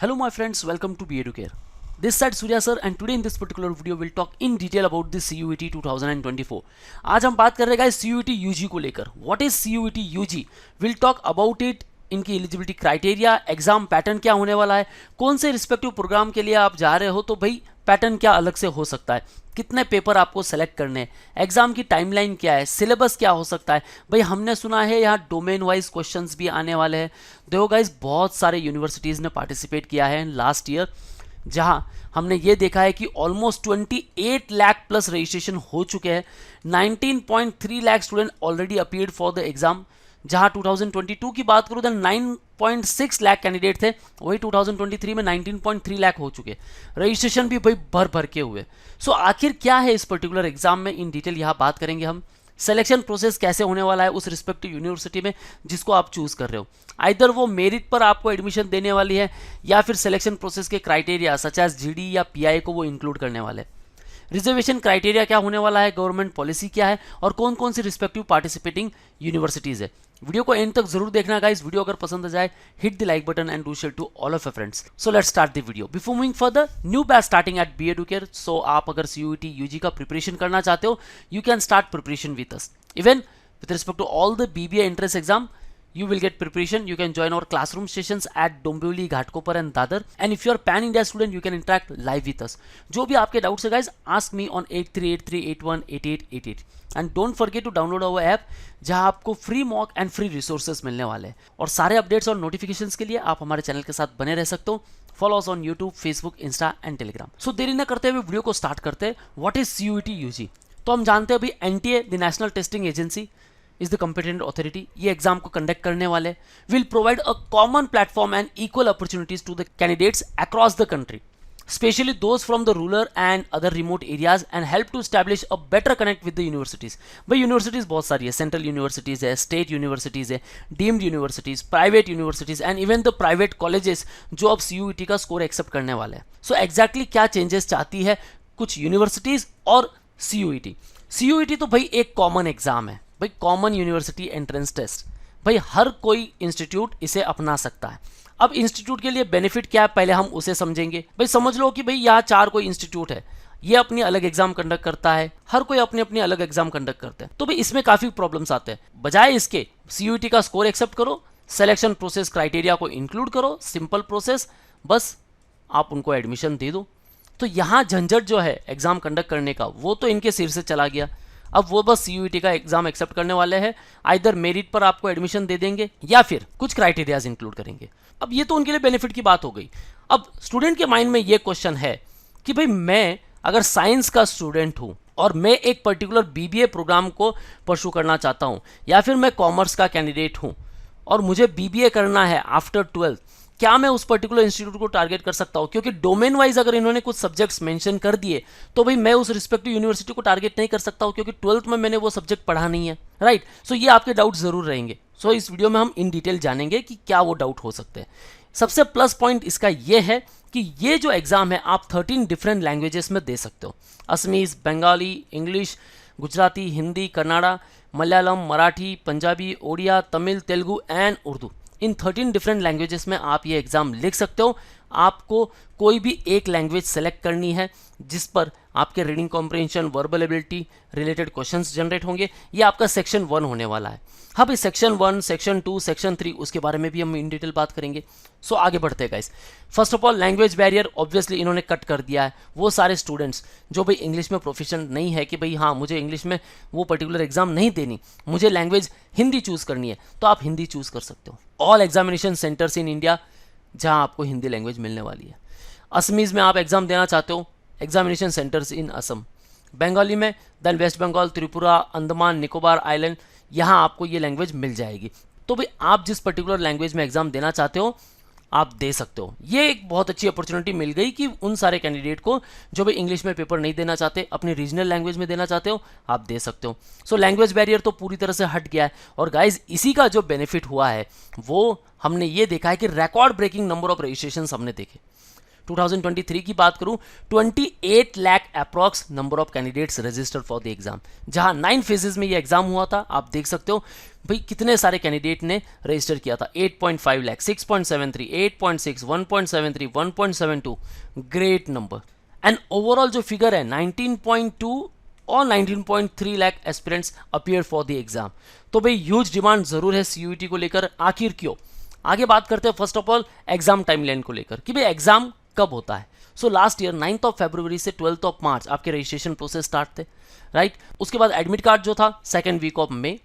Hello my friends, welcome to BEducare. This side Surya sir and today in this particular video we'll talk in detail about the CUET 2024. आज हम बात कर रहे हैं guys CUET UG को लेकर. What is CUET UG? We'll talk about it, इनकी eligibility criteria, exam pattern क्या होने वाला है, कौन से रिस्पेक्टिव प्रोग्राम के लिए आप जा रहे हो तो भाई पैटर्न क्या अलग से हो सकता है, कितने पेपर आपको सेलेक्ट करने हैं, एग्जाम की टाइमलाइन क्या है, सिलेबस क्या हो सकता है. भाई हमने सुना है यहाँ डोमेन वाइज क्वेश्चंस भी आने वाले हैं. देखो गाइज बहुत सारे यूनिवर्सिटीज़ ने पार्टिसिपेट किया है लास्ट ईयर, जहां हमने ये देखा है कि ऑलमोस्ट 28 लाख प्लस रजिस्ट्रेशन हो चुके हैं. 19.3 lakh student already appeared for the exam. जहां 2022 की बात करूं तो 9.6 लाख कैंडिडेट थे, वही 2023 में 19.3 लाख हो चुके. रजिस्ट्रेशन भी भाई भर भर के हुए. सो आखिर क्या है इस पर्टिकुलर एग्जाम में, इन डिटेल यहाँ बात करेंगे हम. सिलेक्शन प्रोसेस कैसे होने वाला है उस रिस्पेक्टिव यूनिवर्सिटी में जिसको आप चूज कर रहे हो. आइदर वो मेरिट पर आपको एडमिशन देने वाली है या फिर सिलेक्शन प्रोसेस के क्राइटेरिया सच एज जीडी या पीआई को वो इंक्लूड करने वाले. रिजर्वेशन क्राइटेरिया क्या होने वाला है, गवर्नमेंट पॉलिसी क्या है और कौन कौन सी रिस्पेक्टिव पार्टिसिपेटिंग यूनिवर्सिटीज है. वीडियो को एंड तक जरूर देखना गाइस. वीडियो अगर पसंद आ जाए hit the like button and do share to all of your friends. So let's start the video. Before moving further, new batch starting at BEducare. सो आप अगर CUET UG का प्रिपरेशन करना चाहते हो, you can start preparation with us. Even with respect to all the BBA entrance exam, you will get preparation. You can join our classroom sessions at Dombivli, Ghatkopar and Dadar. And if you are pan India student, you can interact live with us. जो भी आपके doubts है guys, ask me on 8383818888. And don't forget to download our app, जहां आपको free mock and free resources मिलने वाले हैं. और सारे अपडेट्स और नोटिफिकेशंस के लिए आप हमारे चैनल के साथ बने रह सकते हो. Follow us on YouTube, Facebook, Insta and Telegram. So देरी न करते हुए वीडियो को स्टार्ट करते हैं. What is CUET UG? तो हम जानते हैं भाई NTA, the national testing agency, is the competent authority. ये एग्जाम को कंडक्ट करने वाले will provide a common platform and equal opportunities to the candidates across the country, specially those from the rural and other remote areas, and help to establish a better connect with the universities. भाई universities बहुत सारी है, central universities है, state universities है, deemed universities, private universities and even the private colleges जो अब CUET का score accept करने वाले हैं. सो एग्जैक्टली क्या चेंजेस चाहती है कुछ यूनिवर्सिटीज और CUET? CUET तो भाई एक कॉमन एग्जाम है भाई, कॉमन यूनिवर्सिटी एंट्रेंस टेस्ट. भाई हर कोई इंस्टीट्यूट इसे अपना सकता है. अब इंस्टीट्यूट के लिए बेनिफिट क्या है पहले हम उसे समझेंगे. भाई समझ लो कि भाई यहाँ 4 कोई इंस्टीट्यूट है, ये अपनी अलग एग्जाम कंडक्ट करता है, हर कोई अपनी अपनी अलग एग्जाम कंडक्ट करता है. तो भाई इसमें काफी प्रॉब्लम्स आते हैं. बजाय इसके CUET का स्कोर एक्सेप्ट करो, सिलेक्शन प्रोसेस क्राइटेरिया को इंक्लूड करो, सिंपल प्रोसेस, बस आप उनको एडमिशन दे दो. तो यहाँ झंझट जो है एग्जाम कंडक्ट करने का वो तो इनके सिर से चला गया. अब वो बस CUET का एग्जाम एक्सेप्ट करने वाले हैं, आइदर मेरिट पर आपको एडमिशन दे देंगे या फिर कुछ क्राइटेरियाज इंक्लूड करेंगे. अब ये तो उनके लिए बेनिफिट की बात हो गई. अब स्टूडेंट के माइंड में ये क्वेश्चन है कि भाई मैं अगर साइंस का स्टूडेंट हूं और मैं एक पर्टिकुलर BBA प्रोग्राम को परस्यू करना चाहता हूं, या फिर मैं कॉमर्स का कैंडिडेट हूं और मुझे BBA करना है आफ्टर 12th, क्या मैं उस पर्टिकुलर इंस्टीट्यूट को टारगेट कर सकता हूं? क्योंकि डोमेन वाइज अगर इन्होंने कुछ सब्जेक्ट्स मेंशन कर दिए तो भाई मैं उस रिस्पेक्टिव यूनिवर्सिटी को टारगेट नहीं कर सकता हूं, क्योंकि 12th में मैंने वो सब्जेक्ट पढ़ा नहीं है. राइट. सो ये आपके डाउट जरूर रहेंगे. सो इस वीडियो में हम इन डिटेल जानेंगे कि क्या वो डाउट हो सकते हैं. सबसे प्लस पॉइंट इसका ये है कि ये जो एग्जाम है आप 13 डिफरेंट लैंग्वेजेस में दे सकते हो. Assamese, Bengali, English, Gujarati, Hindi, Kannada, Malayalam, Marathi, Punjabi, Odia, Tamil, Telugu and Urdu. In 13 different languages में आप ये एग्जाम लिख सकते हो. आपको कोई भी एक लैंग्वेज सेलेक्ट करनी है जिस पर आपके reading comprehension, verbal ability related questions generate होंगे. ये आपका सेक्शन 1 होने वाला है. हाँ भाई सेक्शन 1, सेक्शन 2, सेक्शन 3 उसके बारे में भी हम इन डिटेल बात करेंगे. सो आगे बढ़ते हैं guys. First of all language barrier obviously इन्होंने कट कर दिया है. वो सारे स्टूडेंट्स जो भाई इंग्लिश में प्रोफिशिएंट नहीं है कि भाई हाँ मुझे इंग्लिश में वो पर्टिकुलर एग्जाम नहीं देनी, मुझे लैंग्वेज हिंदी चूज करनी है, तो आप हिंदी चूज कर सकते हो. All examination centres in India जहाँ आपको हिंदी लैंग्वेज मिलने वाली है. असमीज में आप एग्जाम देना चाहते हो, examination centres in Assam. Bengali में then west Bengal, Tripura, Andaman Nicobar island, यहाँ आपको ये लैंग्वेज मिल जाएगी. तो भाई आप जिस पर्टिकुलर लैंग्वेज में एग्जाम देना चाहते हो आप दे सकते हो. ये एक बहुत अच्छी अपॉर्चुनिटी मिल गई कि उन सारे कैंडिडेट को जो भी इंग्लिश में पेपर नहीं देना चाहते, अपनी रीजनल लैंग्वेज में देना चाहते हो, आप दे सकते हो. सो लैंग्वेज बैरियर तो पूरी तरह से हट गया है. और गाइज इसी का जो बेनिफिट हुआ है वो हमने ये देखा है कि record breaking number of registration हमने देखे. 2023 की बात करूं 28 lakh approx number of candidates registered for the exam, जहां 9 फेजेस में ये एग्जाम हुआ था. आप देख सकते हो भाई कितने सारे कैंडिडेट ने रजिस्टर किया था, 8.5 lakh, 6.73, 8.6, 1.73, 1.72, great number. And overall जो फिगर है 19.2 और 19.3 lakh aspirants appear for the exam. तो भाई ह्यूज डिमांड जरूर है सीयूईटी को लेकर। आखिर क्यों? आगे बात करते हैं first of all exam timeline को लेकर कि भाई एग्जाम कब होता है। सो लास्ट ईयर 9 फरवरी से 12 मार्च आपके रजिस्ट्रेशन प्रोसेस स्टार्ट थे, राइट। उसके बाद एडमिट कार्ड जो था सेकेंड वीक ऑफ मई,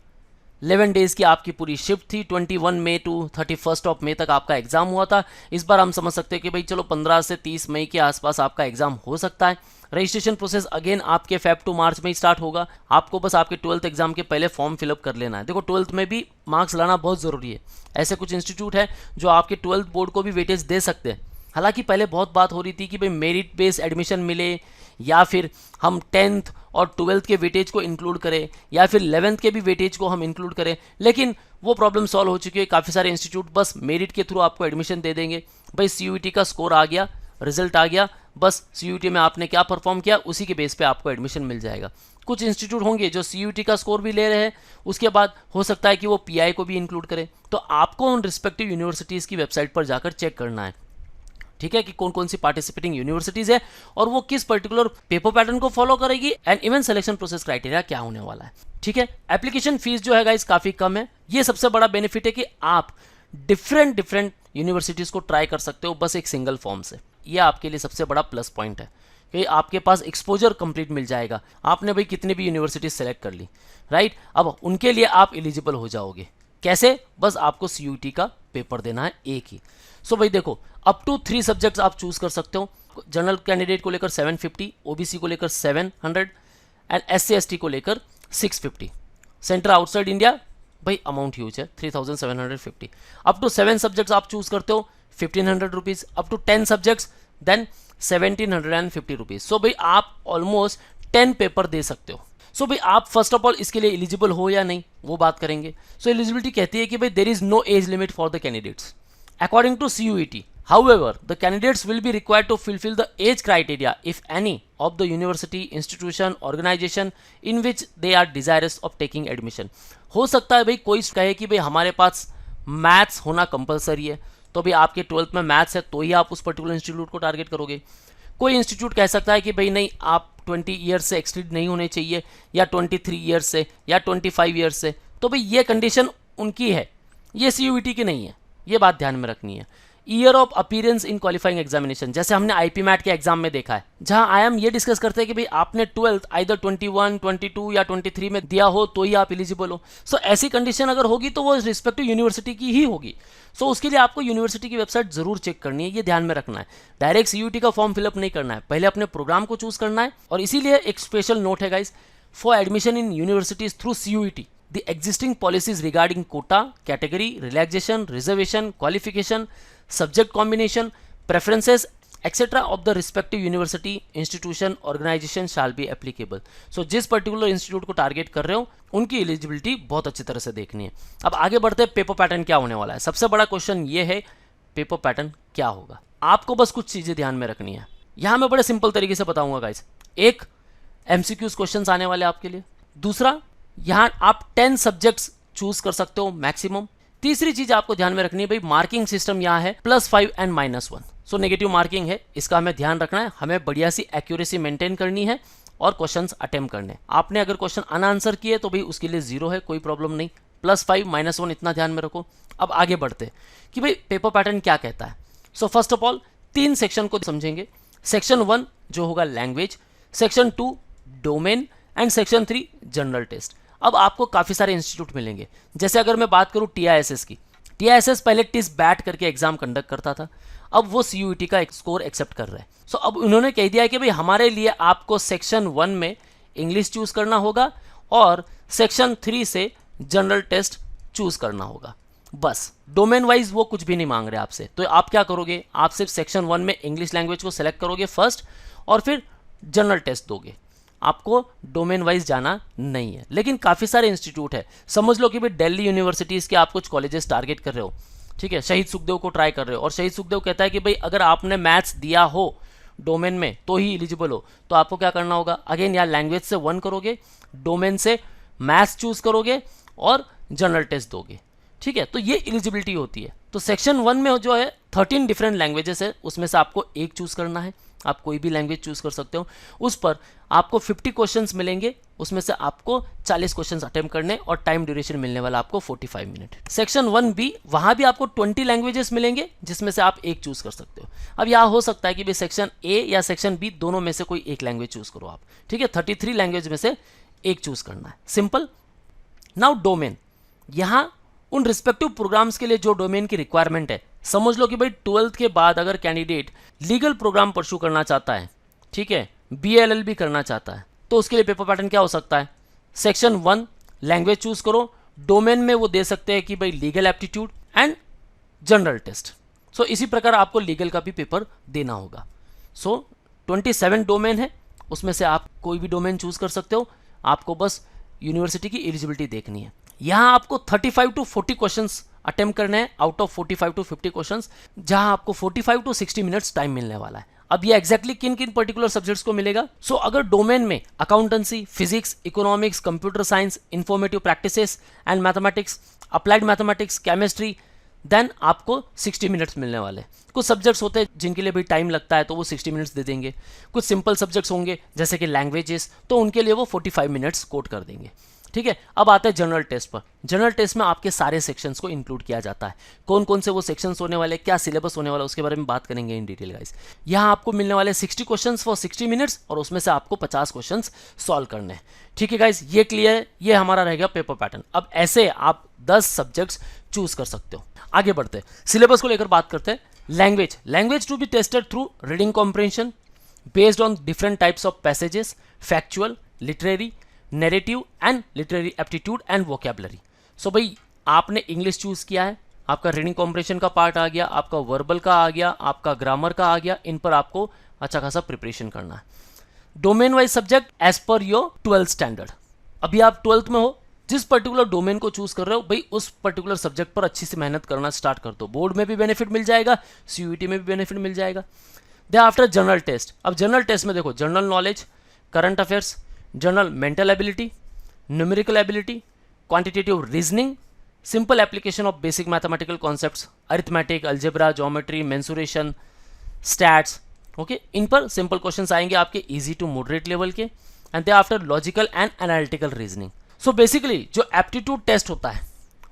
11 डेज की आपकी पूरी शिफ्ट थी, 21 मई टू 31 मई तक आपका एग्जाम हुआ था। इस बार हम समझ सकते हैं कि भाई चलो 15 से 30 मई के आसपास आपका एग्जाम हो सकता है। रजिस्ट्रेशन प्रोसेस अगेन आपके फेब टू मार्च में ही स्टार्ट होगा। आपको बस आपके 12th एग्जाम के पहले फॉर्म फिलअप कर लेना है। देखो 12th में भी मार्क्स लाना बहुत ज़रूरी है। ऐसे कुछ इंस्टीट्यूट है जो आपके 12th बोर्ड को भी वेटेज दे सकते हैं। हालांकि पहले बहुत बात हो रही थी कि भाई मेरिट बेस्ड एडमिशन मिले या फिर हम 10th और 12th के वेटेज को इंक्लूड करें या फिर 11th के भी वेटेज को हम इंक्लूड करें, लेकिन वो प्रॉब्लम सॉल्व हो चुकी है। काफ़ी सारे इंस्टीट्यूट बस मेरिट के थ्रू आपको एडमिशन दे देंगे। भाई सीयूईटी का स्कोर आ गया, रिजल्ट आ गया, बस सीयूईटी में आपने क्या परफॉर्म किया उसी के बेस पे आपको एडमिशन मिल जाएगा। कुछ इंस्टीट्यूट होंगे जो सीयूईटी का स्कोर भी ले रहे हैं, उसके बाद हो सकता है कि वो पीआई को भी इंक्लूड करें। तो आपको उन रिस्पेक्टिव यूनिवर्सिटीज़ की वेबसाइट पर जाकर चेक करना है, ठीक है, कि कौन कौन सी पार्टिसिपेटिंग यूनिवर्सिटीज है और वो किस पर्टिकुलर पेपर पैटर्न को फॉलो करेगी and even selection process criteria क्या होने वाला है, ठीक है। एप्लीकेशन फीस जो है गाइस काफी कम है। ये सबसे बड़ा बेनिफिट है कि आप डिफरेंट यूनिवर्सिटीज को ट्राई कर सकते हो बस एक सिंगल फॉर्म से। ये आपके लिए सबसे बड़ा प्लस पॉइंट है कि आपके पास एक्सपोजर कंप्लीट मिल जाएगा। आपने भाई कितनी भी यूनिवर्सिटीज सेलेक्ट कर ली, राइट, अब उनके लिए आप एलिजिबल हो जाओगे। कैसे? बस आपको सीयूईटी का पेपर देना है एक ही। सो भाई देखो अप टू 3 सब्जेक्ट्स आप चूज कर सकते हो। जनरल कैंडिडेट को लेकर 750, ओबीसी को लेकर 700 एंड एससी एसटी को लेकर 650। सेंटर आउटसाइड इंडिया भाई अमाउंट ह्यूज है, 3750। अप टू 7 सब्जेक्ट्स आप चूज करते हो 1500 rupees, up to 10 subjects then 1750 rupees. So भाई आप ऑलमोस्ट 10 पेपर दे सकते हो। सो भाई आप फर्स्ट ऑफ ऑल इसके लिए एलिजिबल हो या नहीं वो बात करेंगे। सो एलिजिबिलिटी कहती है कि भाई there is no age limit for the candidates according to CUET. However, the candidates will be required to fulfill the age criteria if any of the university, institution, organization in which they are desirous of taking admission. हो सकता है भाई कोई कहे कि भाई हमारे पास maths होना कंपलसरी है, तो भाई आपके 12th में मैथ्स है तो ही आप उस पर्टिकुलर इंस्टीट्यूट को टारगेट करोगे। कोई इंस्टीट्यूट कह सकता है कि भाई नहीं आप 20 ईयर्स से एक्सटीड नहीं होने चाहिए या 23 ईयर्स से या 25 ईयर्स से। तो भाई ये कंडीशन उनकी है, ये CUET की नहीं है, ये बात ध्यान में रखनी है। Year of appearance in qualifying examination जैसे हमने आईपी मैट के एग्जाम में देखा है, जहां आईएम ये डिस्कस करते हैं कि भाई आपने 12th आइदर 21, 22 या 23 में दिया हो तो ही आप एलिजिबल हो। सो ऐसी कंडीशन अगर होगी तो वो रिस्पेक्टिव यूनिवर्सिटी की ही होगी। सो उसके लिए आपको यूनिवर्सिटी की वेबसाइट जरूर चेक करनी है, ये ध्यान में रखना है। डायरेक्ट सीयूईटी का फॉर्म फिलअप नहीं करना है, पहले अपने प्रोग्राम को चूज करना है। और इसीलिए एक स्पेशल नोट है guys, for admission in universities through CUET the existing policies regarding quota, category, relaxation, reservation, qualification, subject combination, preferences, etc. of the respective university, institution, organization shall be applicable. So जिस particular institute को target कर रहे हो उनकी eligibility बहुत अच्छी तरह से देखनी है। अब आगे बढ़ते हैं, पेपर पैटर्न क्या होने वाला है। सबसे बड़ा क्वेश्चन ये है पेपर पैटर्न क्या होगा। आपको बस कुछ चीजें ध्यान में रखनी है, यहां मैं बड़े सिंपल तरीके से बताऊंगा गाइस। एक, एमसीक्यूज क्वेश्चंस आने वाले आपके लिए। दूसरा, यहां आप 10 सब्जेक्ट्स चूज कर सकते हो मैक्सिमम। तीसरी चीज आपको ध्यान में रखनी है भाई, मार्किंग सिस्टम यहां है +5 एंड -1। सो नेगेटिव मार्किंग है, इसका हमें ध्यान रखना है। हमें बढ़िया सी एक्यूरेसी मेंटेन करनी है और क्वेश्चंस अटेम्प्ट करने। आपने अगर क्वेश्चन अनआंसर किए तो भाई उसके लिए 0 है, कोई प्रॉब्लम नहीं। +5 -1 इतना ध्यान में रखो। अब आगे बढ़ते कि भाई पेपर पैटर्न क्या कहता है। So first of all 3 section को समझेंगे। सेक्शन 1 जो होगा language, section 2 domain and section 3 general test. अब आपको काफी सारे इंस्टीट्यूट मिलेंगे। जैसे अगर मैं बात करूं TISS की, TISS पहले टिस बैट करके एग्जाम कंडक्ट करता था, अब वो CUET का स्कोर एक्सेप्ट कर रहा है। सो अब उन्होंने कह दिया है कि भाई हमारे लिए आपको सेक्शन 1 में इंग्लिश चूज करना होगा और सेक्शन 3 से जनरल टेस्ट चूज करना होगा। बस डोमेन वाइज वो कुछ भी नहीं मांग रहे आपसे। तो आप क्या करोगे, आप सिर्फ सेक्शन 1 में इंग्लिश लैंग्वेज को सेलेक्ट करोगे फर्स्ट और फिर जनरल टेस्ट दोगे। आपको डोमेन वाइज जाना नहीं है। लेकिन काफ़ी सारे इंस्टीट्यूट है, समझ लो कि भाई दिल्ली यूनिवर्सिटीज़ के आप कुछ कॉलेजेस टारगेट कर रहे हो, ठीक है, शहीद सुखदेव को ट्राई कर रहे हो और शहीद सुखदेव कहता है कि भाई अगर आपने मैथ्स दिया हो डोमेन में तो ही एलिजिबल हो। तो आपको क्या करना होगा, अगेन यार लैंग्वेज से 1 करोगे, डोमेन से मैथ्स चूज करोगे और जनरल टेस्ट दोगे, ठीक है। तो ये एलिजिबिलिटी होती है। तो सेक्शन 1 में जो है 13 डिफरेंट लैंग्वेजेस है, उसमें से आपको एक चूज करना है। आप कोई भी लैंग्वेज चूज कर सकते हो। उस पर आपको 50 क्वेश्चंस मिलेंगे, उसमें से आपको 40 क्वेश्चंस अटेम्प्ट करने और टाइम ड्यूरेशन मिलने वाला आपको 45 मिनट। सेक्शन 1B, वहां भी आपको 20 लैंग्वेजेस मिलेंगे, जिसमें से आप एक चूज कर सकते हो। अब यहाँ हो सकता है कि भाई सेक्शन A या सेक्शन B दोनों में से कोई एक लैंग्वेज चूज करो आप, ठीक है। 33 लैंग्वेज में से एक चूज करना है, सिंपल। नाउ डोमेन, यहाँ उन रिस्पेक्टिव प्रोग्राम्स के लिए जो डोमेन की रिक्वायरमेंट है, समझ लो कि भाई 12th के बाद अगर कैंडिडेट लीगल प्रोग्राम परस्यू करना चाहता है, ठीक है, BLLB करना चाहता है, तो उसके लिए पेपर पैटर्न क्या हो सकता है? सेक्शन 1 लैंग्वेज चूज करो, डोमेन में वो दे सकते हैं कि भाई legal aptitude and general test. So इसी प्रकार आपको लीगल का भी पेपर देना होगा। सो 27 डोमेन है, उसमें से आप कोई भी डोमेन चूज कर सकते हो। आपको बस यूनिवर्सिटी की एलिजिबिलिटी देखनी है। यहाँ आपको 35 टू 40 क्वेश्चंस अटेम्प्ट करने हैं आउट ऑफ 45 टू 50 क्वेश्चंस, जहां आपको 45 टू 60 मिनट्स टाइम मिलने वाला है। अब ये एग्जैक्टली किन किन पर्टिकुलर सब्जेक्ट्स को मिलेगा? सो अगर डोमेन में accountancy, physics, economics, computer science, informative practices and mathematics, applied mathematics, chemistry, then आपको 60 मिनट्स मिलने वाले। कुछ सब्जेक्ट्स होते हैं जिनके लिए भी टाइम लगता है, तो वो 60 मिनट्स दे देंगे। कुछ सिंपल सब्जेक्ट्स होंगे जैसे कि लैंग्वेजेस, तो उनके लिए वो 45 मिनट्स कोट कर देंगे, ठीक है। अब आते हैं जनरल टेस्ट पर। जनरल टेस्ट में आपके सारे सेक्शंस को इंक्लूड किया जाता है। कौन कौन से वो सेक्शंस होने वाले, क्या सिलेबस होने वाला, उसके बारे में बात करेंगे इन डिटेल गाइस। यहाँ आपको मिलने वाले 60 क्वेश्चंस फॉर 60 मिनट्स, और उसमें से आपको 50 क्वेश्चंस सॉल्व करने हैं, ठीक है गाइस। ये क्लियर है, ये हमारा रहेगा पेपर पैटर्न। अब ऐसे आप 10 सब्जेक्ट्स चूज कर सकते हो। आगे बढ़ते हैं, सिलेबस को लेकर बात करते हैं। Language to be tested through reading comprehension based on different types of passages, factual, literary, narrative and literary aptitude and vocabulary. So भाई आपने इंग्लिश चूज किया है, आपका रीडिंग कॉम्प्रिहेंशन का पार्ट आ गया, आपका वर्बल का आ गया, आपका ग्रामर का आ गया। इन पर आपको अच्छा खासा प्रिपरेशन करना है। Domain wise subject as per your 12th standard. अभी आप 12th में हो, जिस पर्टिकुलर डोमेन को चूज कर रहे हो भाई उस पर्टिकुलर सब्जेक्ट पर अच्छी से मेहनत करना स्टार्ट कर दो। बोर्ड में भी बेनिफिट मिल जाएगा, CUET में भी बेनिफिट मिल जाएगा। Thereafter general test. अब जनरल टेस्ट में देखो, general knowledge, current affairs, general mental ability, numerical ability, quantitative reasoning, simple application of basic mathematical concepts, arithmetic, algebra, geometry, mensuration, stats, okay. इन पर simple questions आएंगे आपके easy to moderate level के। And thereafter logical and analytical reasoning. So basically जो aptitude test होता है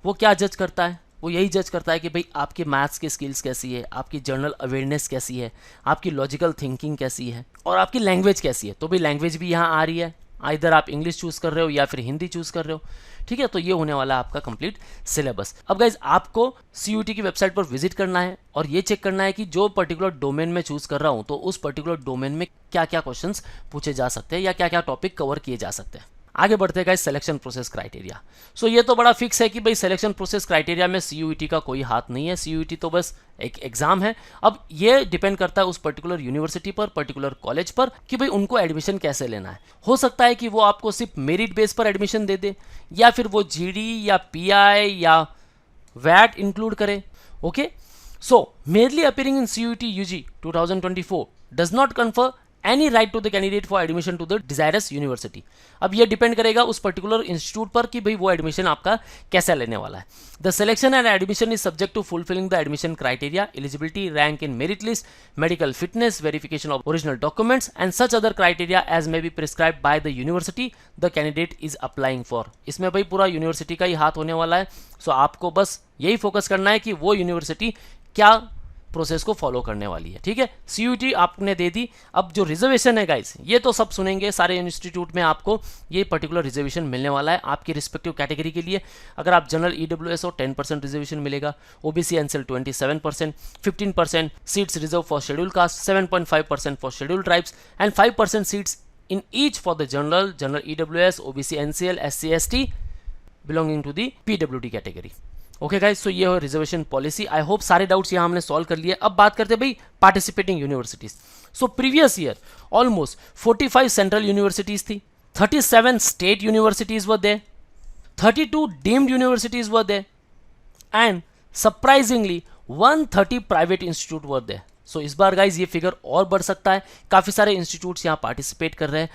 वो क्या जज करता है? वो यही जज करता है कि भाई आपकी मैथ्स की स्किल्स कैसी है, आपकी जनरल अवेयरनेस कैसी है, आपकी लॉजिकल थिंकिंग कैसी है, और आपकी लैंग्वेज कैसी है। तो भाई लैंग्वेज भी यहाँ आ रही है, इधर आप इंग्लिश चूज कर रहे हो या फिर हिंदी चूज कर रहे हो, ठीक है। तो ये होने वाला है आपका कंप्लीट सिलेबस। अब गाइज आपको CUET की वेबसाइट पर विजिट करना है और ये चेक करना है कि जो पर्टिकुलर डोमेन में चूज कर रहा हूँ तो उस पर्टिकुलर डोमेन में क्या क्या क्वेश्चंस पूछे जा सकते हैं या क्या क्या टॉपिक कवर किए जा सकते हैं। आगे बढ़ते हैं सिलेक्शन प्रोसेस क्राइटेरिया। सो ये तो बड़ा फिक्स है कि भाई सिलेक्शन प्रोसेस क्राइटेरिया में CUET का कोई हाथ नहीं है। CUET तो बस एक एग्जाम है। अब ये डिपेंड करता है उस पर्टिकुलर यूनिवर्सिटी पर, पर्टिकुलर कॉलेज पर, कि भाई उनको एडमिशन कैसे लेना है। हो सकता है कि वो आपको सिर्फ मेरिट बेस पर एडमिशन दे दे, या फिर वो GD या PI या VAT इंक्लूड करे, okay. So merely appearing in CUET UG 2024 does not confer any right to the candidate for admission to the desirous university. अब ये डिपेंड करेगा उस पर्टिकुलर इंस्टीट्यूट पर कि भाई वो एडमिशन आपका कैसा लेने वाला है। The selection and admission is subject to fulfilling the admission criteria, eligibility, rank in merit list, medical fitness, verification of original documents and such other criteria as may be prescribed by the university the candidate is applying for. इसमें भाई पूरा university का ही हाथ होने वाला है। सो आपको बस यही फोकस करना है कि वो यूनिवर्सिटी क्या प्रोसेस को फॉलो करने वाली है, ठीक है। CUET आपने दे दी। अब जो रिजर्वेशन है गाइस, ये तो सब सुनेंगे, सारे इंस्टीट्यूट में आपको ये पर्टिकुलर रिजर्वेशन मिलने वाला है आपकी रिस्पेक्टिव कैटेगरी के लिए। अगर आप जनरल EWS हो 10% रिजर्वेशन मिलेगा, OBC NCL 27%, 15% seats reserve for schedule caste, 7.5% for schedule tribes and 5% seats in each for the general EWS, OBC NCL, SC ST belonging to the PWD category. Okay guys, so ये हो reservation policy. I hope सारे doubts यहाँ हमने solve कर लिए। अब बात करते हैं भाई participating universities. So previous year almost 45 central universities थी, 37 state universities were there, 32 deemed universities were there and surprisingly 130 private institute were there. So इस बार गाइज ये फिगर और बढ़ सकता है, काफी सारे इंस्टीट्यूट्स यहाँ पार्टिसिपेट कर रहे हैं,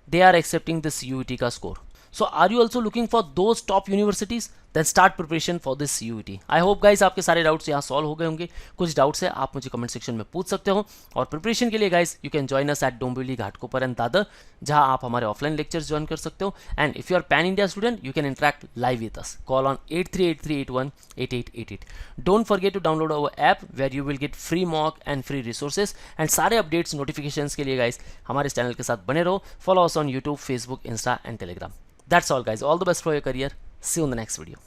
they are accepting the CUET का score. So are you also looking for those top universities? Then start preparation for this CUET. I hope guys आपके सारे डाउट्स यहाँ सॉल्व हो गए होंगे. कुछ डाउट्स है आप मुझे कमेंट सेक्शन में पूछ सकते हो. और प्रिपरेशन के लिए guys you can join us at Dombivli Ghatkopar and Dadar, जहाँ आप हमारे ऑफलाइन लेक्चर्स ज्वाइन कर सकते हो. And if you are pan India student you can interact live with us. Call on 8383818888. Don't forget to download our app where you will get free mock and free resources. And सारे updates notifications के लिए guys हमारे channel के साथ बने रहो. Follow us on YouTube, Facebook, Insta and Telegram. That's all guys. All the best for your career. See you in the next video.